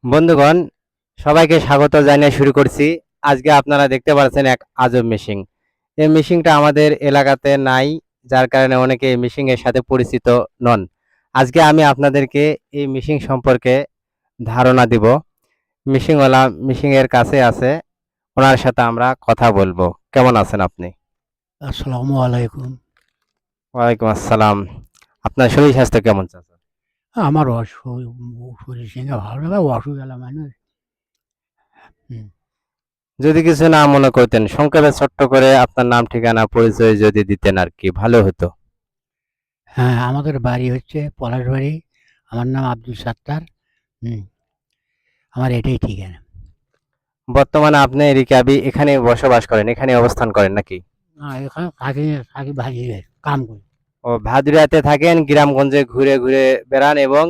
বন্ধুগণ, সবাইকে স্বাগত জানিয়ে শুরু করছি। আজকে আপনারা দেখতে পাচ্ছেন এক আজব মেশিন। এই মেশিনটা আমাদের এলাকাতে নাই, যার কারণে অনেকে এই মেশিনের সাথে পরিচিত নন। আজকে আমি আপনাদেরকে এই মেশিন সম্পর্কে ধারণা দিব। মেশিনওয়ালা মেশিনের কাছে আছে, ওনার সাথে আমরা কথা বলবো। কেমন আছেন আপনি? আসসালামু আলাইকুম। ওয়ালাইকুম আসসালাম। আপনার শরীর স্বাস্থ্য কেমন চাচা? আমার শরীর সঙ্গে ভালো না, অসুখ গেল মানুষ। হুম। যদি কিছু না মনে করতেন, সংক্ষেপে ছোট্ট করে আপনার নাম ঠিকানা পরিচয় যদি দিতেন আর কি ভালো হতো। হ্যাঁ, আমাদের বাড়ি হচ্ছে পলাশবাড়ি। আমার নাম আব্দুল সাত্তার। হুম। আমার এটাই ঠিকানা। বর্তমানে আপনি রিকাবি এখানে বসবাস করেন, এখানে অবস্থান করেন নাকি? এখানে থাকি, থাকি ভাজি কাম করি। ও, ভাদুরিয়াতে থাকেন, গ্রামগঞ্জে ঘুরে ঘুরে বেড়ান এবং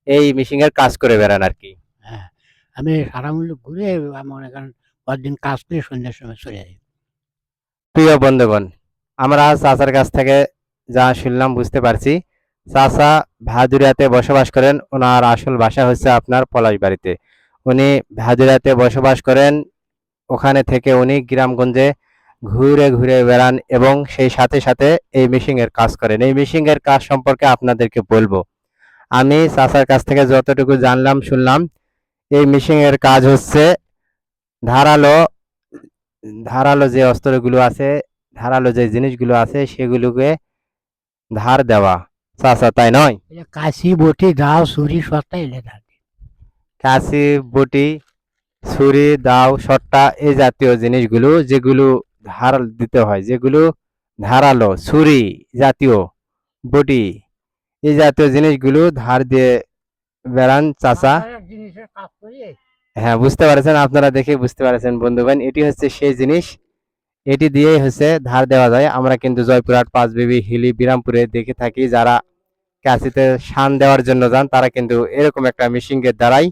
এই মিশিংয়ের কাজ করে বেড়ান আর কি। হ্যাঁ, আমি সারা মূল্য ঘুরে মনে করেন কয়েকদিন কাজ করে সন্ধ্যার সময় চলে যাই। প্রিয় বন্ধুগণ, আমরা চাচার কাছ থেকে যা শুনলাম বুঝতে পারছি, চাচা ভাদুরিয়াতে বসবাস করেন। ওনার আসল বাসা হচ্ছে আপনার পলাশবাড়িতে। উনি ভাদুরিয়াতে বসবাস করেন, ওখানে থেকে উনি গ্রামগঞ্জে ঘুরে ঘুরে বেড়ান এবং সেই সাথে সাথে এই মেশিংয়ের কাজ করেন। এই মেশিংয়ের কাজ সম্পর্কে আপনাদেরকে বলবো। আমি চাচার কাছ থেকে যতটুকু জানলাম শুনলাম, এই মেশিংয়ের কাজ হচ্ছে ধারালো ধারালো যে অস্ত্রগুলো আছে, ধারালো যে জিনিসগুলো আছে সেগুলোকে ধার দেওয়া। চাচা তাই নয়? এই কাশি বটি দাও ছুরি সস্তা এলে থাকে। কাঁচি, বটি, ছুরি, দাও, সট্টা এই জাতীয় জিনিসগুলো যেগুলো ধার দিতে হয়, যেগুলো ধারালো, ছুরি জাতীয়, বটি এই জাতীয় জিনিসগুলো ধার দিয়ে বেড়ান চাচা। জিনিসের কাজ করি। হ্যাঁ, বুঝতে পারছেন, আপনারা দেখে বুঝতে পারছেন বন্ধুগণ, এটি হচ্ছে সেই জিনিস। এটি দিয়েই হচ্ছে ধার দেওয়া যায়। আমরা কিন্তু জয়পুরহাট, পাঁচবিবি, হিলি, বিরামপুরে দেখে থাকি, যারা কাঁচিতে শান দেওয়ার জন্য যান তারা কিন্তু এরকম একটা মেশিনের দ্বারাই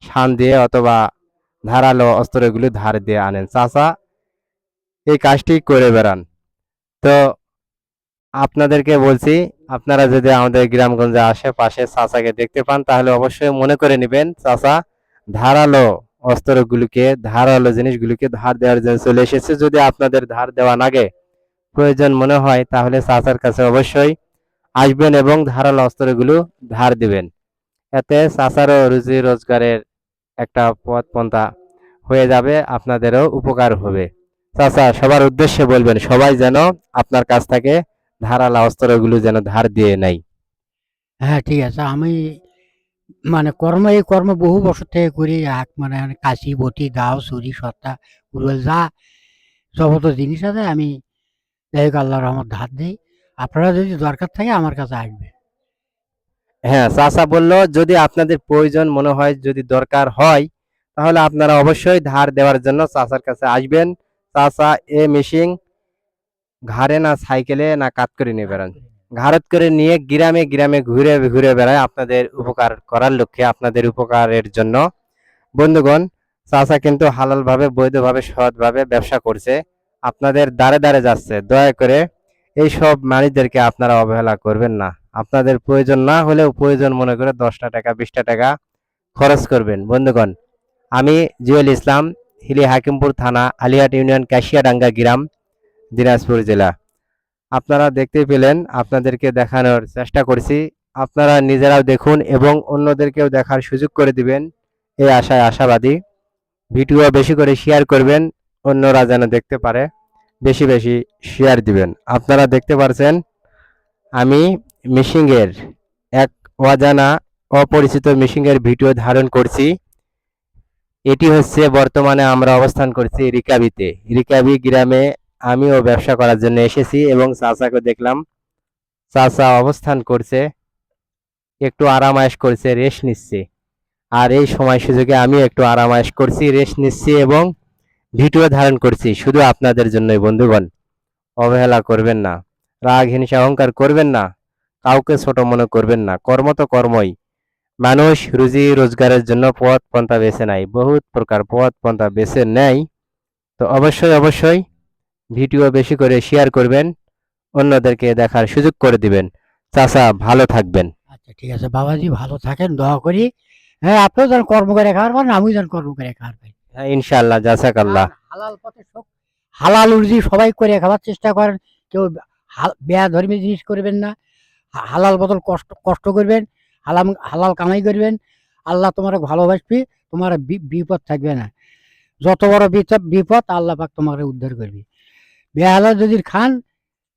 শান দিয়ে অথবা ধারালো অস্ত্রগুলো ধার দিয়ে আনেন। চাচা এই কাজটি করে বেড়ান। তো আপনাদেরকে বলছি, আপনারা যদি আমাদের গ্রামগঞ্জে আশেপাশে চাচাকে দেখতে পান তাহলে অবশ্যই মনে করে নেবেন চাচা ধারালো অস্ত্রগুলিকে, ধারালো জিনিসগুলিকে ধার দেওয়ার জন্য চলে এসেছে। যদি আপনাদের ধার দেওয়া লাগে, প্রয়োজন মনে হয়, তাহলে চাচার কাছে অবশ্যই আসবেন এবং ধারালো অস্ত্রগুলো ধার দিবেন। এতে চাচারও রুজি রোজগারের একটা পথ পন্থা হয়ে যাবে, আপনাদেরও উপকার হবে। চাচা সবার উদ্দেশ্যে বলবেন সবাই যেন আপনার কাছ থেকে ধারালো অস্ত্রগুলো যেন ধার দিয়ে নেয়। হ্যাঁ, ঠিক আছে। আমি মানে এই কর্ম বহু বছর থেকে করি। মানে কাশি বটি দাও ছুরি সত্তা উড়োল যা যাবতীয় জিনিস আছে আমি যাই হোক আল্লাহর রহমত ধার দিই। আপনারা যদি দরকার থাকে আমার কাছে আসবে। হ্যাঁ, চাচা বলল যদি আপনাদের প্রয়োজন মনে হয়, যদি দরকার হয়, তাহলে আপনারা অবশ্যই ধার দেওয়ার জন্য চাচার কাছে আসবেন। চাচা এ মেশিন ঘাড়ে না সাইকেলে না কাত করে নিয়ে বেড়ান, ঘাড়ত করে নিয়ে গ্রামে গ্রামে ঘুরে ঘুরে বেড়ায় আপনাদের উপকার করার লক্ষ্যে, আপনাদের উপকারের জন্য। বন্ধুগণ, চাচা কিন্তু হালাল ভাবে, বৈধভাবে, সৎভাবে ব্যবসা করছে, আপনাদের দ্বারে দ্বারে যাচ্ছে। দয়া করে এই সব মানুষদেরকে আপনারা অবহেলা করবেন না। আপনাদের প্রয়োজন না হলেও প্রয়োজন মনে করে 10টা টাকা 20টা টাকা খরচ করবেন। বন্ধুগণ, আমি জুয়েল ইসলাম, হিলি হাকিমপুর থানা, আলিহাট ইউনিয়ন, কাশিয়াডাঙ্গা গ্রাম, দিনাজপুর জেলা। আপনারা দেখতেই পেলেন, আপনাদেরকে দেখানোর চেষ্টা করছি। আপনারা নিজেরাও দেখুন এবং অন্যদেরকেও দেখার সুযোগ করে দিবেন, এই আশায় আশাবাদী। ভিডিও বেশি করে শেয়ার করবেন, অন্যরা যেন দেখতে পারে। বেশি বেশি শেয়ার দিবেন। আপনারা দেখতে পারছেন আমি মিশিংয়ের এক অজানা, অপরিচিত মিশিংয়ের ভিডিও ধারণ করছি। এটি হচ্ছে বর্তমানে আমরা অবস্থান করছি রিকাবিতে। রিকাবি গ্রামে আমিও ব্যবসা করার জন্য এসেছি এবং চাচাকে দেখলাম, চাচা অবস্থান করছে, একটু আরাম আয়েশ করছে, রেস্ট নিচ্ছে। আর এই সময় সুযোগে আমি একটু আরাম আয়েশ করছি, রেস্ট নিচ্ছি এবং ভিডিও ধারণ করছি শুধু আপনাদের জন্যই। বন্ধুগণ, অবহেলা করবেন না, রাগ হিংসা অহংকার করবেন না, কাউকে ছোট মনে করবেন না। কর্ম তো কর্মই। মানুষ রুজি রোজগারের জন্য পথ পন্থা বেছে নেয়, বহুত প্রকার পথ পন্থা বেছে নেয়। তো অবশ্যই অবশ্যই ভিডিও বেশি করে শেয়ার করবেন, অন্যদেরকে দেখার সুযোগ করে দিবেন। চাচা ভালো থাকবেন। আচ্ছা, ঠিক আছে বাবাজি, ভালো থাকেন, দোয়া করি। হ্যাঁ, আপনিও যেন কর্ম করে খাওয়ার পারেন, আমিও যেন কর্ম করে খাওয়ার পাই। হ্যাঁ ইনশাআল্লাহ, জাযাকাল্লাহ। আর হালাল পথে হালাল রুজি সবাই করে খাওয়ার চেষ্টা করেন। কেউ বেধর্মী জিনিস করবেন না। হালাল বদল কষ্ট কষ্ট করবেন, হালাল কামাই করবেন। আল্লাহ তোমার ভালোবাসবে, তোমার বিপদ থাকবে না। যত বড় বিপদ আল্লাহ পাক তোমাকে উদ্ধার করবে। বেহালাল যদি খান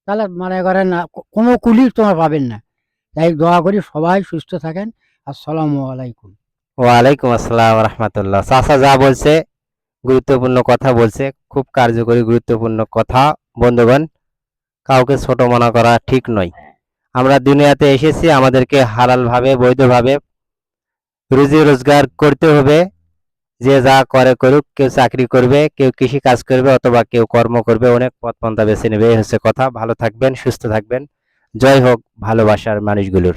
তাহলে মনে করেন কোনো কুলি তোমার পাবেন না। তাই দোয়া করি সবাই সুস্থ থাকেন। আসসালামু আলাইকুম। ওয়ালাইকুম আসসালাম রাহমাতুল্লাহ। চাচা যা বলছে গুরুত্বপূর্ণ কথা বলছে, খুব কার্যকরী গুরুত্বপূর্ণ কথা। বন্ধুগণ, কাউকে ছোট মনে করা ঠিক নয়। আমরা দুনিয়াতে এসেছি, আমাদেরকে হালাল ভাবে বৈধভাবে রুজি রোজগার করতে হবে। যে যা করে করুক, কেউ চাকরি করবে, কেউ কৃষি কাজ করবে, অথবা কেউ কর্ম করবে, অনেক পথ পন্থা বেছে নেবে, এই হচ্ছে কথা। ভালো থাকবেন, সুস্থ থাকবেন। জয় হোক ভালোবাসার মানুষগুলোর।